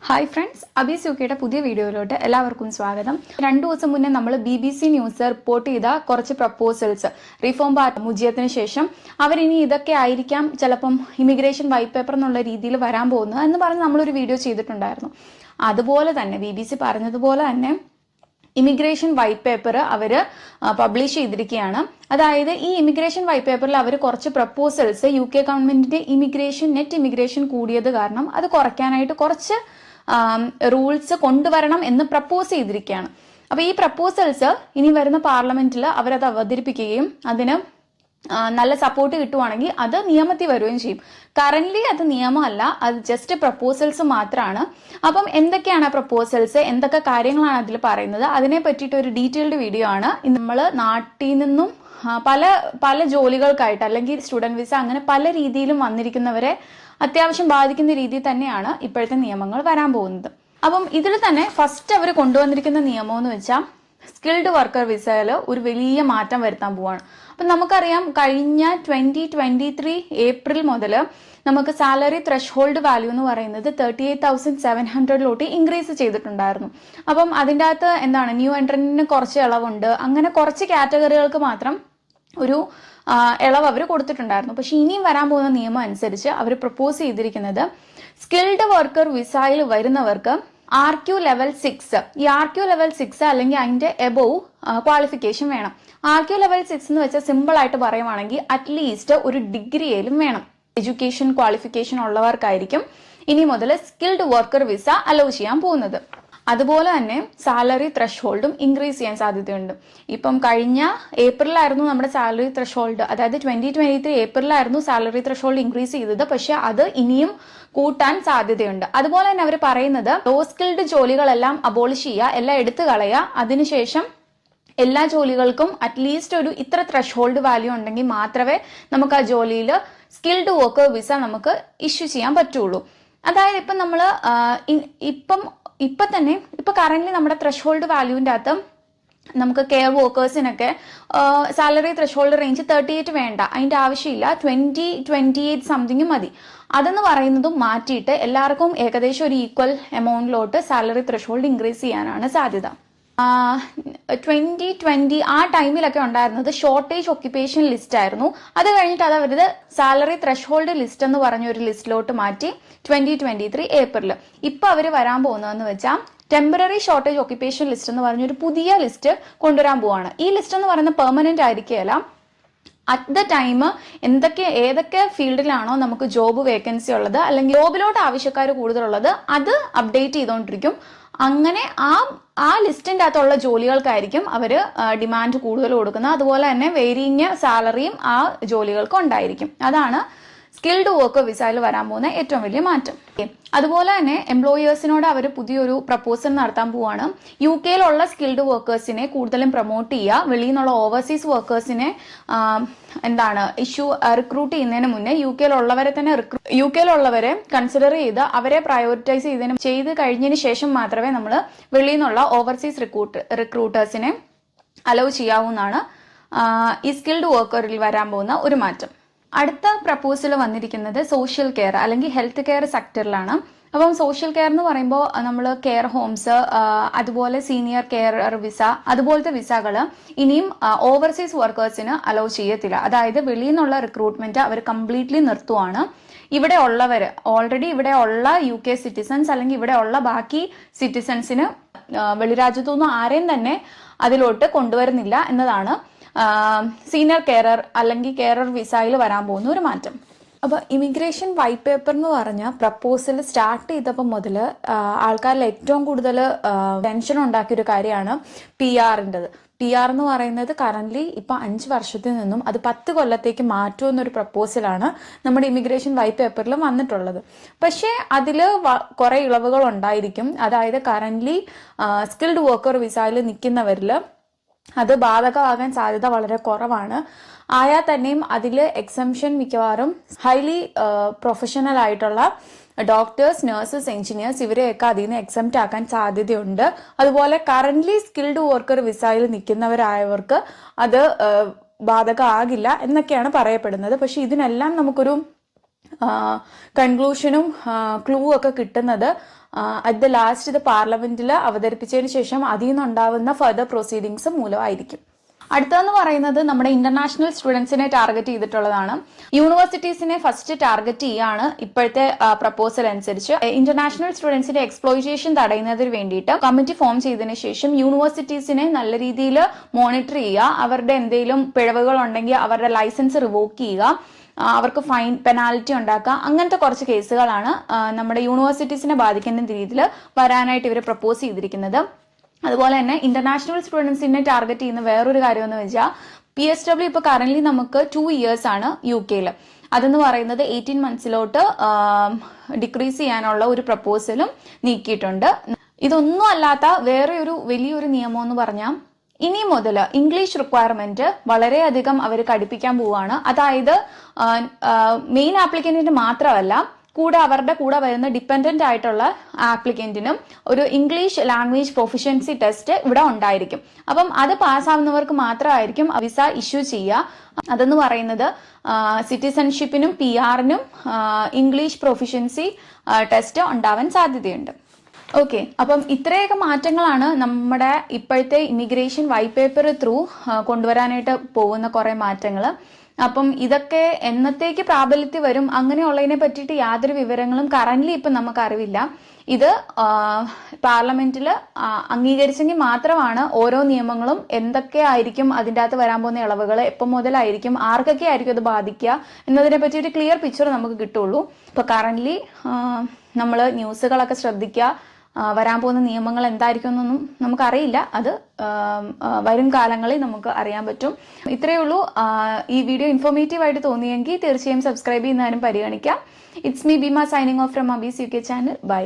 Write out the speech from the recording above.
Hi friends, അബീസ് യുകെയുടെ പുതിയ വീഡിയോയിലോട്ട് എല്ലാവർക്കും സ്വാഗതം. 2 ദിവസം മുന്നേ നമ്മൾ BBC ന്യൂസ് റിപ്പോർട്ട് ചെയ്ത കുറച്ച് പ്രപ്പോസൽസ് റിഫോം മുജിയത്തിന് ശേഷം അവരിനി ഇതൊക്കെ ആയിരിക്കാം ചിലപ്പം ഇമിഗ്രേഷൻ വൈറ്റ് പേപ്പർ എന്നുള്ള രീതിയിൽ വരാൻ പോകുന്നത് എന്ന് പറഞ്ഞ് നമ്മളൊരു വീഡിയോ ചെയ്തിട്ടുണ്ടായിരുന്നു. അതുപോലെ തന്നെ BBC പറഞ്ഞതുപോലെ തന്നെ ഇമിഗ്രേഷൻ വൈറ്റ് പേപ്പർ അവർ പബ്ലിഷ് ചെയ്തിരിക്കുകയാണ്. അതായത് ഈ ഇമിഗ്രേഷൻ വൈറ്റ് പേപ്പറിൽ അവർ കുറച്ച് പ്രപ്പോസൽസ് UK ഗവൺമെന്റിന്റെ നെറ്റ് ഇമിഗ്രേഷൻ കൂടിയത് കാരണം അത് കുറയ്ക്കാനായിട്ട് കുറച്ച് റൂൾസ് കൊണ്ടുവരണം എന്ന് പ്രപ്പോസ് ചെയ്തിരിക്കുകയാണ്. അപ്പൊ ഈ പ്രപ്പോസൽസ് ഇനി വരുന്ന പാർലമെന്റിൽ അവരത് അവതരിപ്പിക്കുകയും അതിന് നല്ല സപ്പോർട്ട് കിട്ടുവാണെങ്കിൽ അത് നിയമത്തിൽ വരികയും ചെയ്യും. കറന്റ്ലി അത് നിയമമല്ല, അത് ജസ്റ്റ് പ്രപ്പോസൽസ് മാത്രമാണ്. അപ്പം എന്തൊക്കെയാണ് പ്രപ്പോസൽസ്, എന്തൊക്കെ കാര്യങ്ങളാണ് അതിൽ പറയുന്നത്, അതിനെ പറ്റിയിട്ട് ഒരു ഡീറ്റെയിൽഡ് വീഡിയോ ആണ്. നമ്മൾ നാട്ടിൽ നിന്നും പല ജോലികൾക്കായിട്ട് അല്ലെങ്കിൽ സ്റ്റുഡന്റ് വിസ അങ്ങനെ പല രീതിയിലും വന്നിരിക്കുന്നവരെ അത്യാവശ്യം ബാധിക്കുന്ന രീതിയിൽ തന്നെയാണ് ഇപ്പോഴത്തെ നിയമങ്ങൾ വരാൻ പോകുന്നത്. അപ്പം ഇതിൽ തന്നെ ഫസ്റ്റ് അവർ കൊണ്ടുവന്നിരിക്കുന്ന നിയമം എന്ന് വെച്ചാൽ സ്കിൽഡ് വർക്കർ വിസയിൽ ഒരു വലിയ മാറ്റം വരുത്താൻ പോവാണ്. അപ്പം നമുക്കറിയാം, കഴിഞ്ഞ 2023 ഏപ്രിൽ മുതൽ നമുക്ക് സാലറി ത്രഷ് ഹോൾഡ് വാല്യൂ എന്ന് പറയുന്നത് 38,700 ഇൻക്രീസ് ചെയ്തിട്ടുണ്ടായിരുന്നു. അപ്പം അതിൻ്റെ അകത്ത് എന്താണ്, ന്യൂ എൻട്രന്റിന് കുറച്ച് ഇളവുണ്ട്, അങ്ങനെ കുറച്ച് കാറ്റഗറികൾക്ക് മാത്രം ഒരു ഇളവ് അവർ കൊടുത്തിട്ടുണ്ടായിരുന്നു. പക്ഷെ ഇനിയും വരാൻ പോകുന്ന നിയമം അനുസരിച്ച് അവർ പ്രപ്പോസ് ചെയ്തിരിക്കുന്നത് സ്കിൽഡ് വർക്കർ വിസയിൽ വരുന്നവർക്ക് RQ ലെവൽ 6, ഈ RQ ലെവൽ 6 അല്ലെങ്കിൽ അതിന്റെ എബോവ് ക്വാളിഫിക്കേഷൻ വേണം. RQ ലെവൽ 6 എന്ന് വെച്ചാൽ സിമ്പിൾ ആയിട്ട് പറയുവാണെങ്കിൽ അറ്റ്ലീസ്റ്റ് ഒരു ഡിഗ്രിയിലും വേണം. എഡ്യൂക്കേഷൻ ക്വാളിഫിക്കേഷൻ ഉള്ളവർക്കായിരിക്കും ഇനി മുതൽ സ്കിൽഡ് വർക്കർ വിസ അലോ ചെയ്യാൻ പോകുന്നത്. അതുപോലെ തന്നെ സാലറി ത്രഷ് ഹോൾഡും ഇൻക്രീസ് ചെയ്യാൻ സാധ്യതയുണ്ട്. ഇപ്പം കഴിഞ്ഞ ഏപ്രിലായിരുന്നു നമ്മുടെ സാലറി ത്രഷ് ഹോൾഡ്, അതായത് 2023 ഏപ്രിലായിരുന്നു സാലറി ത്രഷ് ഹോൾഡ് ഇൻക്രീസ് ചെയ്തത്. പക്ഷെ അത് ഇനിയും കൂട്ടാൻ സാധ്യതയുണ്ട്. അതുപോലെ തന്നെ അവർ പറയുന്നത് ലോ സ്കിൽഡ് ജോലികളെല്ലാം അബോളിഷ് ചെയ്യുക, എല്ലാം എടുത്തു കളയുക. അതിനുശേഷം എല്ലാ ജോലികൾക്കും അറ്റ്ലീസ്റ്റ് ഒരു ഇത്ര ത്രഷ് ഹോൾഡ് വാല്യൂ ഉണ്ടെങ്കിൽ മാത്രമേ നമുക്ക് ആ ജോലിയിൽ സ്കിൽഡ് വർക്കർ വിസ നമുക്ക് ഇഷ്യൂ ചെയ്യാൻ പറ്റുള്ളൂ. അതായത് ഇപ്പം നമ്മൾ ഇപ്പൊ കറന്റ് നമ്മുടെ ത്രഷ് ഹോൾഡ് വാല്യൂവിന്റെ അകത്ത് നമുക്ക് കെയർ വർക്കേഴ്സിനൊക്കെ സാലറി ത്രഷ് ഹോൾഡ് റേഞ്ച് 38 വേണ്ട, അതിന്റെ ആവശ്യമില്ല, 28 സംതിങ് മതി. അതെന്ന് പറയുന്നതും മാറ്റിയിട്ട് എല്ലാവർക്കും ഏകദേശം ഒരു ഈക്വൽ എമൗണ്ടിലോട്ട് സാലറി ത്രഷ് ഹോൾഡ് ഇൻക്രീസ് ചെയ്യാനാണ് സാധ്യത. 2020 ആ ടൈമിലൊക്കെ ഉണ്ടായിരുന്നത് ഷോർട്ടേജ് ഒക്യുപ്പേഷൻ ലിസ്റ്റ് ആയിരുന്നു. അത് കഴിഞ്ഞിട്ട് അത് അവരത് സാലറി ത്രഷ് ഹോൾഡ് ലിസ്റ്റ് എന്ന് പറഞ്ഞ ഒരു ലിസ്റ്റിലോട്ട് മാറ്റി 2023 ഏപ്രിൽ. ഇപ്പൊ അവര് വരാൻ പോകുന്നതെന്ന് വെച്ചാൽ ടെമ്പററി ഷോർട്ടേജ് ഒക്യുപ്പേഷൻ ലിസ്റ്റ് എന്ന് പറഞ്ഞൊരു പുതിയ ലിസ്റ്റ് കൊണ്ടുവരാൻ പോവാണ്. ഈ ലിസ്റ്റ് എന്ന് പറയുന്നത് പെർമനന്റ് ആയിരിക്കുകയല്ല. അറ്റ് ദ ടൈം ഏതൊക്കെ ഫീൽഡിലാണോ നമുക്ക് ജോബ് വേക്കൻസി ഉള്ളത് അല്ലെങ്കിൽ ജോബിലോട്ട് ആവശ്യക്കാർ കൂടുതലുള്ളത് അത് അപ്ഡേറ്റ് ചെയ്തുകൊണ്ടിരിക്കും. അങ്ങനെ ആ ലിസ്റ്റിന്റെ അകത്തുള്ള ജോലികൾക്കായിരിക്കും അവർ ഡിമാൻഡ് കൂടുതൽ കൊടുക്കുന്നത്. അതുപോലെ തന്നെ വേരിയിങ് സാലറിയും ആ ജോലികൾക്ക് ഉണ്ടായിരിക്കും. അതാണ് സ്കിൽഡ് വർക്കർ വിസയിൽ വരാൻ പോകുന്ന ഏറ്റവും വലിയ മാറ്റം. അതുപോലെ തന്നെ എംപ്ലോയേഴ്സിനോട് അവർ പുതിയൊരു പ്രപ്പോസൽ നടത്താൻ പോവാണ്. UK സ്കിൽഡ് വർക്കേഴ്സിനെ കൂടുതലും പ്രൊമോട്ട് ചെയ്യുക. വെളിയിൽ നിന്നുള്ള ഓവർസീസ് വർക്കേഴ്സിനെ റിക്രൂട്ട് ചെയ്യുന്നതിന് മുന്നേ UK കൺസിഡർ ചെയ്ത് അവരെ പ്രയോറിറ്റൈസ് ചെയ്ത് കഴിഞ്ഞതിന് ശേഷം മാത്രമേ നമ്മൾ വെളിയിൽ നിന്നുള്ള ഓവർസീസ് റിക്രൂട്ടേഴ്സിനെ അലോ ചെയ്യാവുന്നതാണ് ഈ സ്കിൽഡ് വർക്കറിൽ വരാൻ പോകുന്ന ഒരു മാറ്റം. അടുത്ത പ്രപ്പോസൽ വന്നിരിക്കുന്നത് സോഷ്യൽ കെയർ അല്ലെങ്കിൽ ഹെൽത്ത് കെയർ സെക്ടറിലാണ്. അപ്പം സോഷ്യൽ കെയർ എന്ന് പറയുമ്പോൾ നമ്മൾ കെയർ ഹോംസ്, അതുപോലെ സീനിയർ കെയർ വിസ, അതുപോലത്തെ വിസകൾ ഇനിയും ഓവർസീസ് വർക്കേഴ്സിന് അലോ ചെയ്യത്തില്ല. അതായത് വെളിയിൽ നിന്നുള്ള റിക്രൂട്ട്മെന്റ് അവർ കംപ്ലീറ്റ്ലി നിർത്തുവാണ്. ഇവിടെ ഉള്ളവർ ഓൾറെഡി ഇവിടെ ഉള്ള UK സിറ്റിസൺസ് അല്ലെങ്കിൽ ഇവിടെ ഉള്ള ബാക്കി സിറ്റിസൺസിന് വെളിരാജ്യത്തുനിന്നും ആരെയും തന്നെ അതിലോട്ട് കൊണ്ടുവരുന്നില്ല എന്നതാണ് സീനിയർ കെയറർ അല്ലെങ്കിൽ കെയറർ വിസയിൽ വരാൻ പോകുന്ന ഒരു മാറ്റം. അപ്പോൾ ഇമിഗ്രേഷൻ വൈറ്റ് പേപ്പർ എന്ന് പറഞ്ഞ പ്രപ്പോസൽ സ്റ്റാർട്ട് ചെയ്തപ്പോൾ മുതൽ ആൾക്കാരിൽ ഏറ്റവും കൂടുതൽ ടെൻഷൻ ഉണ്ടാക്കിയൊരു കാര്യമാണ് PR-ൻ്റെത്. PR എന്ന് പറയുന്നത് കറന്റ്ലി ഇപ്പൊ 5 വർഷത്തിൽ നിന്നും അത് 10 കൊല്ലത്തേക്ക് മാറ്റുമെന്നൊരു പ്രപ്പോസലാണ് നമ്മുടെ ഇമിഗ്രേഷൻ വൈറ്റ് പേപ്പറിൽ വന്നിട്ടുള്ളത്. പക്ഷേ അതിൽ കുറെ ഇളവുകൾ ഉണ്ടായിരിക്കും. അതായത് കറന്റ്ലി സ്കിൽഡ് വർക്കർ വിസയിൽ നിൽക്കുന്നവരിൽ അത് ബാധകമാകാൻ സാധ്യത വളരെ കുറവാണ്. ആയാൽ തന്നെയും അതിൽ എക്സംഷൻ മിക്കവാറും ഹൈലി പ്രൊഫഷണൽ ആയിട്ടുള്ള ഡോക്ടേഴ്സ്, നഴ്സസ്, എഞ്ചിനീയേഴ്സ് ഇവരെയൊക്കെ അതിൽ നിന്ന് എക്സംപ്റ്റ് ആക്കാൻ സാധ്യതയുണ്ട്. അതുപോലെ കറന്റ്ലി സ്കിൽഡ് വർക്കർ വിസയിൽ നിൽക്കുന്നവരായവർക്ക് അത് ബാധകമാകില്ല എന്നൊക്കെയാണ് പറയപ്പെടുന്നത്. പക്ഷെ ഇതിനെല്ലാം നമുക്കൊരു കൺക്ലൂഷനും ക്ലൂ ഒക്കെ കിട്ടുന്നത് അറ്റ് ദ ലാസ്റ്റ് ഇത് പാർലമെന്റിൽ അവതരിപ്പിച്ചതിന് ശേഷം അതിൽ നിന്നുണ്ടാവുന്ന ഫർദർ പ്രൊസീഡിങ്സ് മൂലമായിരിക്കും. അടുത്തതെന്ന് പറയുന്നത് നമ്മുടെ ഇന്റർനാഷണൽ സ്റ്റുഡൻസിനെ ടാർഗറ്റ് ചെയ്തിട്ടുള്ളതാണ്. യൂണിവേഴ്സിറ്റീസിനെ ഫസ്റ്റ് ടാർഗറ്റ് ചെയ്യാണ് ഇപ്പോഴത്തെ പ്രപ്പോസൽ അനുസരിച്ച്. ഇന്റർനാഷണൽ സ്റ്റുഡൻസിന്റെ എക്സ്പ്ലോയിറ്റേഷൻ തടയുന്നതിന് വേണ്ടിയിട്ട് കമ്മിറ്റി ഫോം ചെയ്തതിനു ശേഷം യൂണിവേഴ്സിറ്റീസിനെ നല്ല രീതിയിൽ മോണിറ്റർ ചെയ്യുക, അവരുടെ എന്തെങ്കിലും പിഴവുകൾ ഉണ്ടെങ്കിൽ അവരുടെ ലൈസൻസ് റിവോക്ക് ചെയ്യുക, അവർക്ക് ഫൈൻ പെനാൽറ്റി ഉണ്ടാക്കുക, അങ്ങനത്തെ കുറച്ച് കേസുകളാണ് നമ്മുടെ യൂണിവേഴ്സിറ്റീസിനെ ബാധിക്കുന്ന രീതിയിൽ വരാനായിട്ട് ഇവർ പ്രപ്പോസ് ചെയ്തിരിക്കുന്നത്. അതുപോലെ തന്നെ ഇന്റർനാഷണൽ സ്റ്റുഡൻസിനെ ടാർഗറ്റ് ചെയ്യുന്ന വേറൊരു കാര്യം എന്ന് വെച്ചാൽ PSW ഇപ്പോൾ കറന്റ് നമുക്ക് 2 years ആണ് UK അതെന്ന് പറയുന്നത് 18 monthsലോട്ട് ഡിക്രീസ് ചെയ്യാനുള്ള ഒരു പ്രപ്പോസലും നീക്കിയിട്ടുണ്ട്. ഇതൊന്നും അല്ലാത്ത വേറെ ഒരു വലിയൊരു നിയമം എന്ന് പറഞ്ഞാൽ ഇനി മുതൽ ഇംഗ്ലീഷ് റിക്വയർമെന്റ് വളരെയധികം അവർ കടുപ്പിക്കാൻ പോവുകയാണ്. അതായത് മെയിൻ ആപ്ലിക്കന്റിന് മാത്രമല്ല, കൂടെ അവരുടെ കൂടെ വരുന്ന ഡിപ്പെൻഡന്റ് ആയിട്ടുള്ള ആപ്ലിക്കന്റിനും ഒരു ഇംഗ്ലീഷ് ലാംഗ്വേജ് പ്രൊഫിഷ്യൻസി ടെസ്റ്റ് ഇവിടെ ഉണ്ടായിരിക്കും. അപ്പം അത് പാസ്സാവുന്നവർക്ക് മാത്രമായിരിക്കും വിസ ഇഷ്യൂ ചെയ്യുക. അതെന്ന് പറയുന്നത് സിറ്റിസൺഷിപ്പിനും PR-നും ഇംഗ്ലീഷ് പ്രൊഫിഷ്യൻസി ടെസ്റ്റ് ഉണ്ടാവാൻ സാധ്യതയുണ്ട്. ഓക്കെ, അപ്പം ഇത്രയൊക്കെ മാറ്റങ്ങളാണ് നമ്മുടെ ഇപ്പോഴത്തെ ഇമിഗ്രേഷൻ വൈറ്റ് പേപ്പർ ത്രൂ കൊണ്ടുവരാനായിട്ട് പോകുന്ന കുറെ മാറ്റങ്ങൾ. അപ്പം ഇതൊക്കെ എന്നത്തേക്ക് പ്രാബല്യത്തിൽ വരും അങ്ങനെയുള്ളതിനെ പറ്റിയിട്ട് യാതൊരു വിവരങ്ങളും കറന്റ്ലി ഇപ്പം നമുക്ക് അറിവില്ല. ഇത് പാർലമെന്റിൽ അംഗീകരിച്ചെങ്കിൽ മാത്രമാണ് ഓരോ നിയമങ്ങളും എന്തൊക്കെ ആയിരിക്കും അതിൻ്റെ അകത്ത് വരാൻ പോകുന്ന ഇളവുകൾ, എപ്പം മുതലായിരിക്കും, ആർക്കൊക്കെ ആയിരിക്കും അത് ബാധിക്കുക എന്നതിനെ പറ്റി ഒരു ക്ലിയർ പിക്ചർ നമുക്ക് കിട്ടുള്ളൂ. ഇപ്പൊ കറന്റ്ലി നമ്മൾ ന്യൂസുകളൊക്കെ ശ്രദ്ധിക്കുക, വരാൻ പോകുന്ന നിയമങ്ങൾ എന്തായിരിക്കും എന്നൊന്നും നമുക്കറിയില്ല. അത് വരും കാലങ്ങളിൽ നമുക്ക് അറിയാൻ പറ്റും. ഇത്രയേ ഉള്ളൂ. ഈ വീഡിയോ ഇൻഫോർമേറ്റീവ് ആയിട്ട് തോന്നിയെങ്കിൽ തീർച്ചയായും സബ്സ്ക്രൈബ് ചെയ്യുന്നതിനും പരിഗണിക്കാം. It's me Beema signing off from അബീസ് UK ചാനൽ. ബൈ.